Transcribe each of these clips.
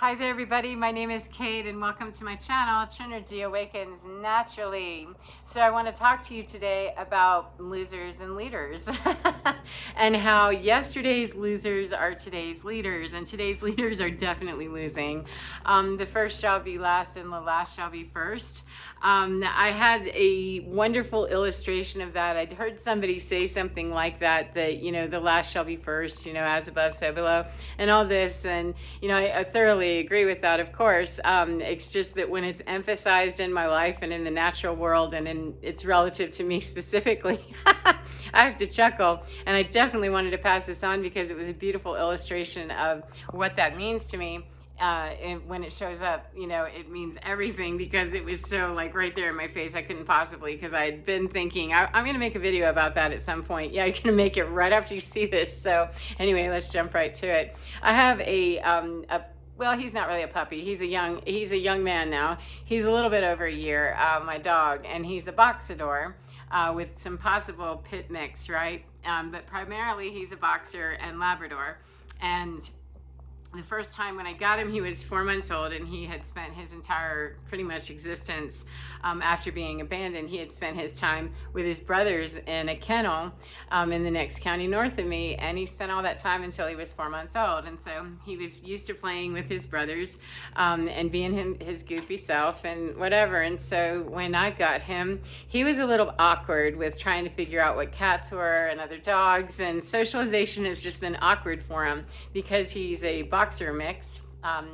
Hi there everybody, my name is Kate and welcome to my channel, Trinergy Awakens Naturally. So I want to talk to you today about losers and leaders and how yesterday's losers are today's leaders, and today's leaders are definitely losing. The first shall be last and the last shall be first. I had a wonderful illustration of that. I'd heard somebody say something like that, the last shall be first, as above, so below, and all this. And, I thoroughly agree with that, of course. It's just that when it's emphasized in my life and in the natural world and it's relative to me specifically, I have to chuckle. And I definitely wanted to pass this on because it was a beautiful illustration of what that means to me. And when it shows up, it means everything, because it was so right there in my face. I couldn't possibly, because I had been thinking I'm going to make a video about that at some point. Yeah, you're going to make it right after you see this. So anyway, let's jump right to it. I have well, he's not really a puppy. He's a young man now. He's a little bit over a year, my dog, and he's a boxador with some possible pit mix, right? But primarily he's a boxer and Labrador. And the first time when I got him, he was 4 months old, and he had spent his entire pretty much existence after being abandoned. He had spent his time with his brothers in a kennel in the next county north of me, and he spent all that time until he was 4 months old. And so he was used to playing with his brothers and being his goofy self and whatever. And so when I got him, he was a little awkward with trying to figure out what cats were and other dogs, and socialization has just been awkward for him because he's a boxer mix.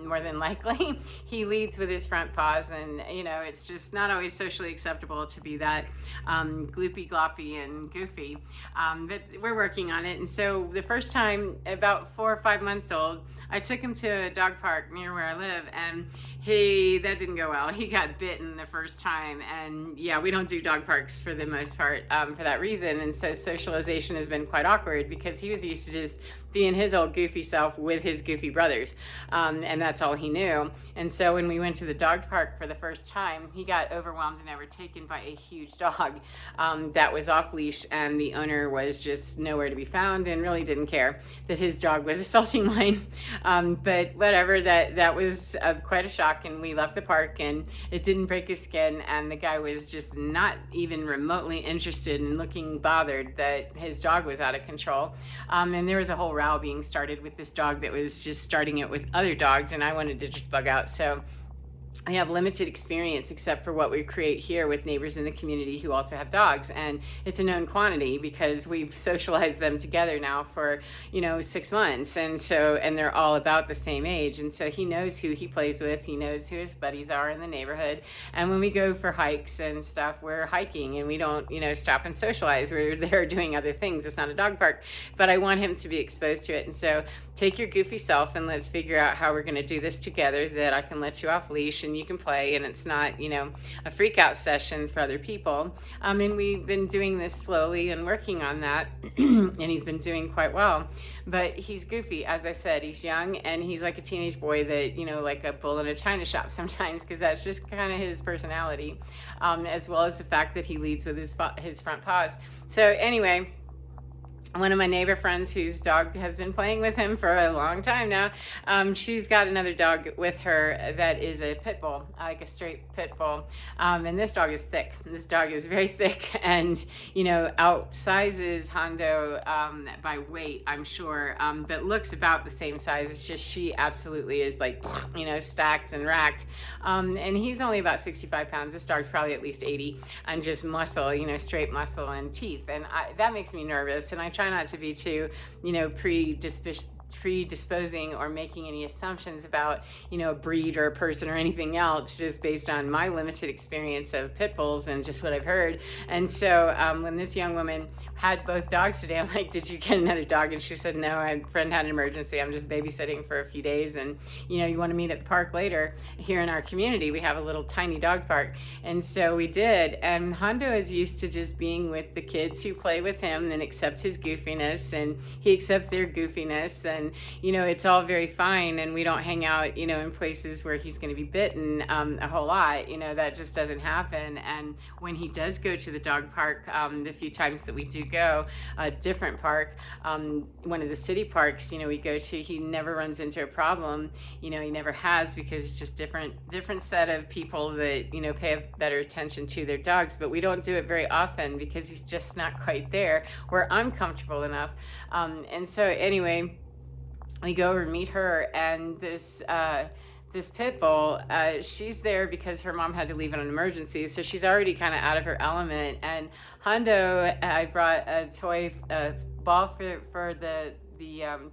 More than likely. He leads with his front paws, and it's just not always socially acceptable to be that gloopy gloppy and goofy, but we're working on it. And so the first time, about 4 or 5 months old, I took him to a dog park near where I live, and that didn't go well. He got bitten the first time, and yeah, we don't do dog parks for the most part for that reason. And so socialization has been quite awkward because he was used to just being his old goofy self with his goofy brothers, and that's all he knew. And so when we went to the dog park for the first time, he got overwhelmed and overtaken by a huge dog that was off leash, and the owner was just nowhere to be found and really didn't care that his dog was assaulting mine. But whatever, that was quite a shock, and we left the park, and it didn't break his skin, and the guy was just not even remotely interested in looking bothered that his dog was out of control. And there was a whole row being started with this dog that was just starting it with other dogs, and I wanted to just bug out. So I have limited experience except for what we create here with neighbors in the community who also have dogs, and it's a known quantity because we've socialized them together now for 6 months, and they're all about the same age, and so he knows who he plays with, he knows who his buddies are in the neighborhood. And when we go for hikes and stuff, we're hiking and we don't stop and socialize. We're there doing other things. It's not a dog park, but I want him to be exposed to it. And so take your goofy self and let's figure out how we're going to do this together, that I can let you off leash and you can play, and it's not a freak out session for other people. And we've been doing this slowly and working on that and he's been doing quite well. But he's goofy, as I said. He's young, and he's like a teenage boy that like a bull in a china shop sometimes, because that's just kind of his personality, as well as the fact that he leads with his front paws. So anyway, one of my neighbor friends whose dog has been playing with him for a long time now, she's got another dog with her that is a pit bull, like a straight pit bull, and this dog is thick. This dog is very thick and outsizes Hondo by weight, I'm sure, but looks about the same size. It's just she absolutely is stacked and racked, and he's only about 65 pounds. This dog's probably at least 80, and just muscle, straight muscle and teeth, and that makes me nervous, and I try not to be too predisposing or making any assumptions about a breed or a person or anything else, just based on my limited experience of pit bulls and just what I've heard. And so when this young woman had both dogs today, I'm like, did you get another dog? And she said, no, my friend had an emergency, I'm just babysitting for a few days, and you want to meet at the park later. Here in our community we have a little tiny dog park, and so we did. And Hondo is used to just being with the kids who play with him and accept his goofiness, and he accepts their goofiness, and and it's all very fine, and we don't hang out in places where he's going to be bitten a whole lot. That just doesn't happen. And when he does go to the dog park, the few times that we do go, a different park, one of the city parks we go to, he never runs into a problem. He never has, because it's just different set of people that pay better attention to their dogs. But we don't do it very often because he's just not quite there where I'm comfortable enough. And so anyway, we go over and meet her, and this pit bull, she's there because her mom had to leave on an emergency, so she's already kind of out of her element. And Hondo, I brought a toy ball for the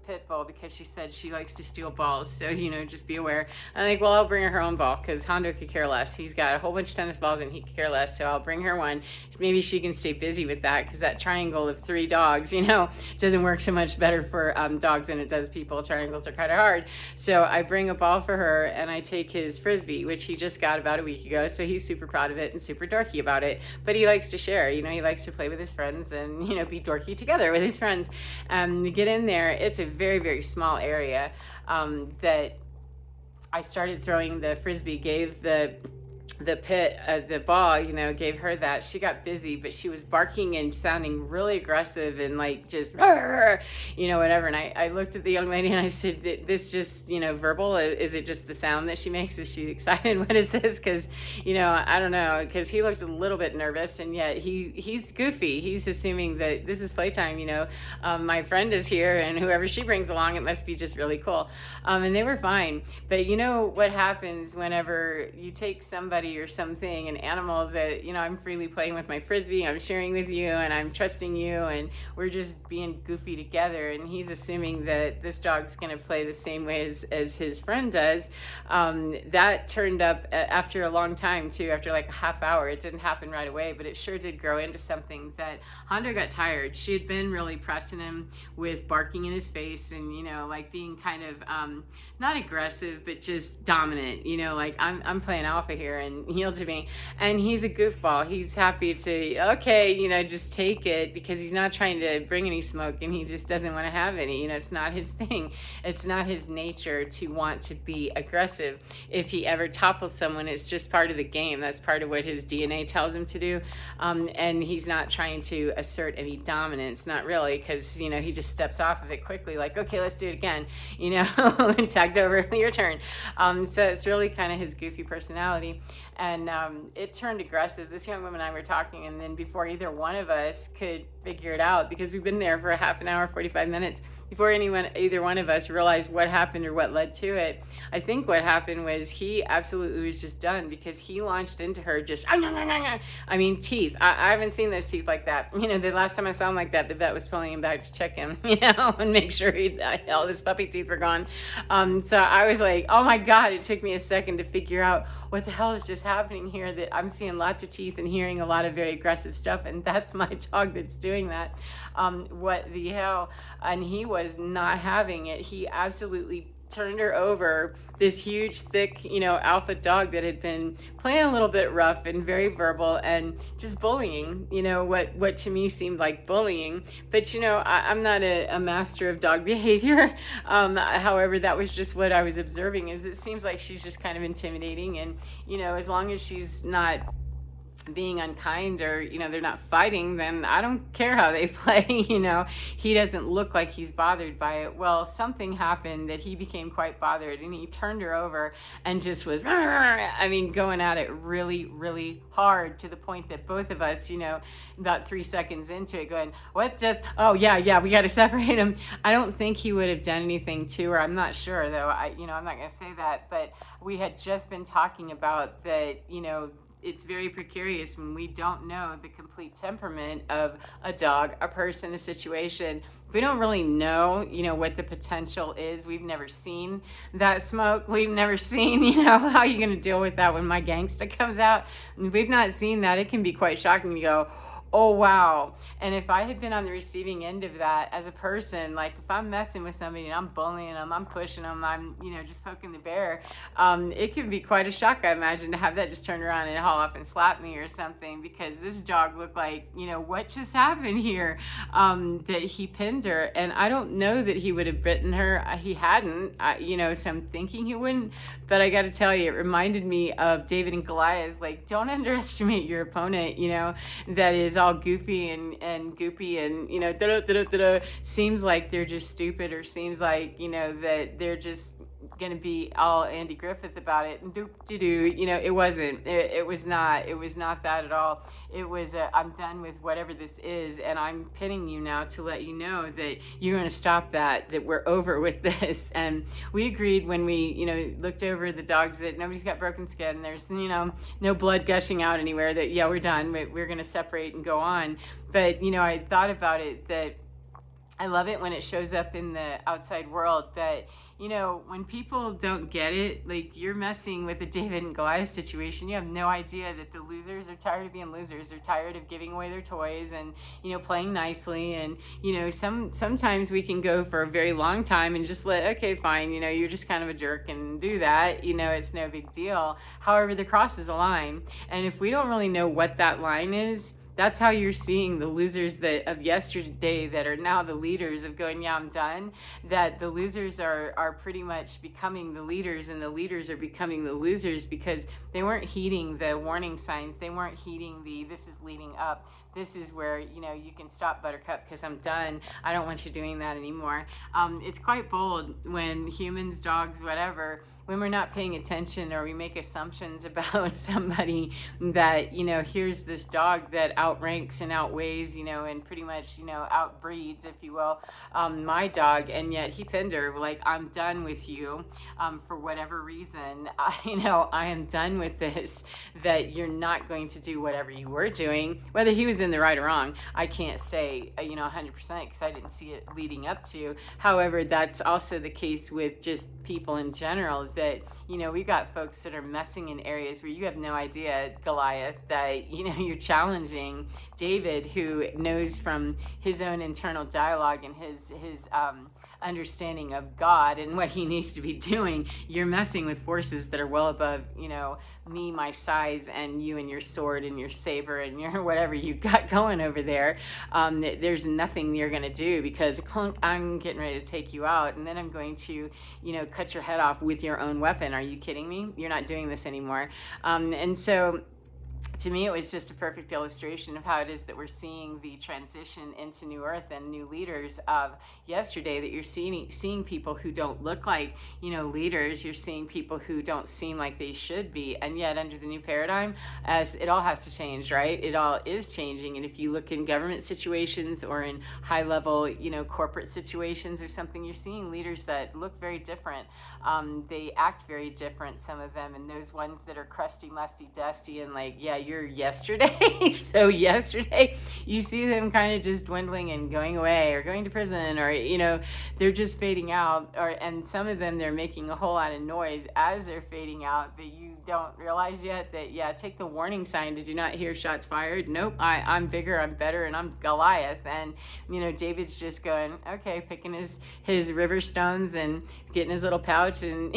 pit bull, because she said she likes to steal balls, so just be aware. I'm like, well, I'll bring her own ball, because Hondo could care less. He's got a whole bunch of tennis balls and he could care less, so I'll bring her one. Maybe she can stay busy with that, because that triangle of 3 dogs doesn't work so much better for dogs than it does people. Triangles are kind of hard. So I bring a ball for her, and I take his Frisbee, which he just got about a week ago, so he's super proud of it and super dorky about it. But he likes to share. He likes to play with his friends and be dorky together with his friends. We get in there. It's a very, very small area that I started throwing the Frisbee, gave the pit, the ball, gave her that. She got busy, but she was barking and sounding really aggressive and like just, whatever. And I looked at the young lady and I said, this just, verbal? Is it just the sound that she makes? Is she excited? What is this? Because, I don't know, because he looked a little bit nervous, and yet he's goofy. He's assuming that this is playtime, my friend is here, and whoever she brings along, it must be just really cool. And they were fine. But what happens whenever you take somebody or something, an animal that I'm freely playing with my Frisbee, I'm sharing with you, and I'm trusting you, and we're just being goofy together, and he's assuming that this dog's going to play the same way as his friend does. That turned up after a long time too, after like a half hour. It didn't happen right away, but it sure did grow into something that Hondo got tired. She had been really pressing him with barking in his face, and like being kind of not aggressive, but just dominant, like I'm playing alpha here, and yield to me. And he's a goofball. He's happy to, okay, just take it, because he's not trying to bring any smoke, and he just doesn't want to have any. It's not his thing. It's not his nature to want to be aggressive. If he ever topples someone, it's just part of the game. That's part of what his DNA tells him to do. And he's not trying to assert any dominance, not really, because he just steps off of it quickly, like, okay, let's do it again, and tags over, your turn. So it's really kind of his goofy personality. And it turned aggressive. This young woman and I were talking, and then before either one of us could figure it out, because we've been there for a half an hour, 45 minutes, before either one of us realized what happened or what led to it, I think what happened was he absolutely was just done, because he launched into her just, I mean, teeth. I haven't seen those teeth like that. The last time I saw him like that, the vet was pulling him back to check him, and make sure all his puppy teeth were gone. So I was like, oh my God, it took me a second to figure out what the hell is just happening here, that I'm seeing lots of teeth and hearing a lot of very aggressive stuff, and that's my dog that's doing that. What the hell? And he was not having it. He absolutely turned her over, this huge, thick, alpha dog that had been playing a little bit rough and very verbal and just bullying, what to me seemed like bullying. But, I'm not a master of dog behavior. However, that was just what I was observing, is it seems like she's just kind of intimidating, and, as long as she's not being unkind, or they're not fighting, then I don't care how they play. He doesn't look like he's bothered by it. Well, something happened that he became quite bothered, and he turned her over and just was going at it really, really hard, to the point that both of us, about 3 seconds into it, going, what just, oh yeah, we got to separate him. I don't think he would have done anything to her. I'm not sure, though. I'm not going to say that, but we had just been talking about that, it's very precarious when we don't know the complete temperament of a dog, a person, a situation. We don't really know, what the potential is. We've never seen that smoke. We've never seen, how are you going to deal with that when my gangsta comes out? And if we've not seen that, it can be quite shocking. You go, oh wow. And if I had been on the receiving end of that as a person, like if I'm messing with somebody and I'm bullying them, I'm pushing them, I'm, just poking the bear, it can be quite a shock, I imagine, to have that just turn around and haul up and slap me or something, because this dog looked like, what just happened here? That he pinned her, and I don't know that he would have bitten her. He hadn't, so I'm thinking he wouldn't. But I got to tell you, it reminded me of David and Goliath. Like, don't underestimate your opponent, that is all goofy and goopy and, seems like they're just stupid, or seems like, that they're just going to be all Andy Griffith about it, and it wasn't, it was not that at all. It was I'm done with whatever this is, and I'm pinning you now to let you know that you're going to stop that we're over with this. And we agreed when we looked over the dogs that nobody's got broken skin, there's no blood gushing out anywhere, that we're done, we're going to separate and go on. But I thought about it, that I love it when it shows up in the outside world, that when people don't get it, like you're messing with the David and Goliath situation, you have no idea that the losers are tired of being losers. They're tired of giving away their toys and, playing nicely. And, sometimes we can go for a very long time and just okay, fine, you're just kind of a jerk and do that. It's no big deal. However, the cross is a line. And if we don't really know what that line is, that's how you're seeing the losers of yesterday that are now the leaders of going, yeah, I'm done. That the losers are pretty much becoming the leaders, and the leaders are becoming the losers, because they weren't heeding the warning signs. They weren't heeding this is leading up. This is where, you can stop, Buttercup, because I'm done. I don't want you doing that anymore. It's quite bold when humans, dogs, whatever, when we're not paying attention, or we make assumptions about somebody, that, here's this dog that outranks and outweighs, and pretty much, outbreeds, if you will, my dog, and yet he pinned her. Like, I'm done with you, for whatever reason. I am done with this, that you're not going to do whatever you were doing. Whether he was in the right or wrong, I can't say, 100%, because I didn't see it leading up to. However, that's also the case with just people in general, that we got folks that are messing in areas where you have no idea, Goliath, that you're challenging David, who knows from his own internal dialogue and his understanding of God and what he needs to be doing. You're messing with forces that are well above me, my size, and you and your sword and your saber and your whatever you got going over there. There's nothing you're going to do, because I'm getting ready to take you out, and then I'm going to cut your head off with your own weapon. Are you kidding me? You're not doing this anymore. And so to me, it was just a perfect illustration of how it is that we're seeing the transition into New Earth and new leaders of yesterday, that you're seeing people who don't look like, leaders. You're seeing people who don't seem like they should be. And yet under the new paradigm, as it all has to change, right? It all is changing. And if you look in government situations or in high level, corporate situations or something, you're seeing leaders that look very different. They act very different, some of them. And those ones that are crusty, musty, dusty, and like, yeah, you're yesterday. So yesterday you see them kind of just dwindling and going away, or going to prison, or they're just fading out. And some of them, they're making a whole lot of noise as they're fading out, but you don't realize yet that, yeah, take the warning sign. Did you not hear shots fired? Nope. I'm bigger, I'm better, and I'm Goliath. And David's just going, okay, picking his river stones and getting his little pouch and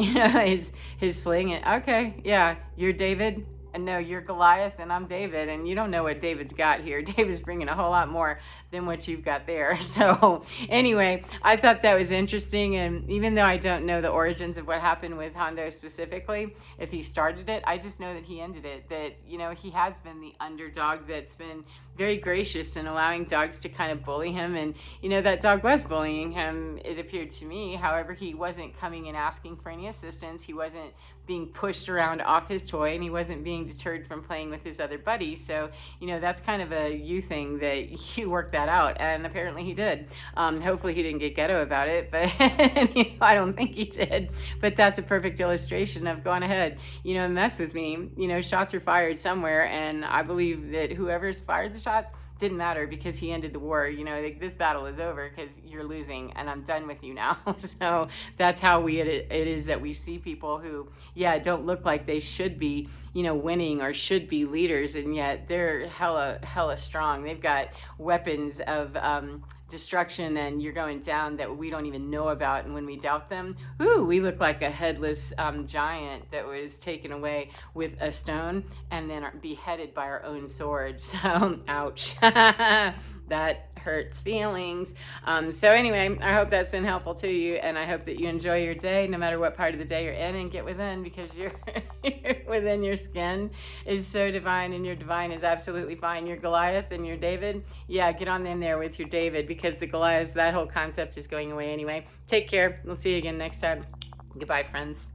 his sling, and okay, yeah, you're David. And no, you're Goliath, and I'm David, and you don't know what David's got here. David's bringing a whole lot more than what you've got there. So anyway, I thought that was interesting, and even though I don't know the origins of what happened with Hondo specifically, if he started it, I just know that he ended it, that, he has been the underdog that's been very gracious in allowing dogs to kind of bully him, and, that dog was bullying him, it appeared to me. However, he wasn't coming and asking for any assistance. He wasn't being pushed around off his toy, and he wasn't being deterred from playing with his other buddies. So, that's kind of a you thing, that you work that out, and apparently he did. Hopefully he didn't get ghetto about it, but I don't think he did. But that's a perfect illustration of, go on ahead, mess with me. Shots are fired somewhere, and I believe that whoever's fired the shots didn't matter because he ended the war. You know, like, this battle is over because you're losing and I'm done with you now. So that's how it is that we see people who, yeah, don't look like they should be, you know, winning or should be leaders, and yet they're hella strong. They've got weapons of destruction, and you're going down that we don't even know about. And when we doubt them, ooh, we look like a headless giant that was taken away with a stone and then beheaded by our own sword. So ouch. That hurts feelings. So anyway, I hope that's been helpful to you, and I hope that you enjoy your day no matter what part of the day you're in, and get within, because you're within. Your skin is so divine, and your divine is absolutely fine. Your Goliath and your David, yeah, get on in there with your David, because the Goliath, that whole concept is going away anyway. Take care. We'll see you again next time. Goodbye, friends.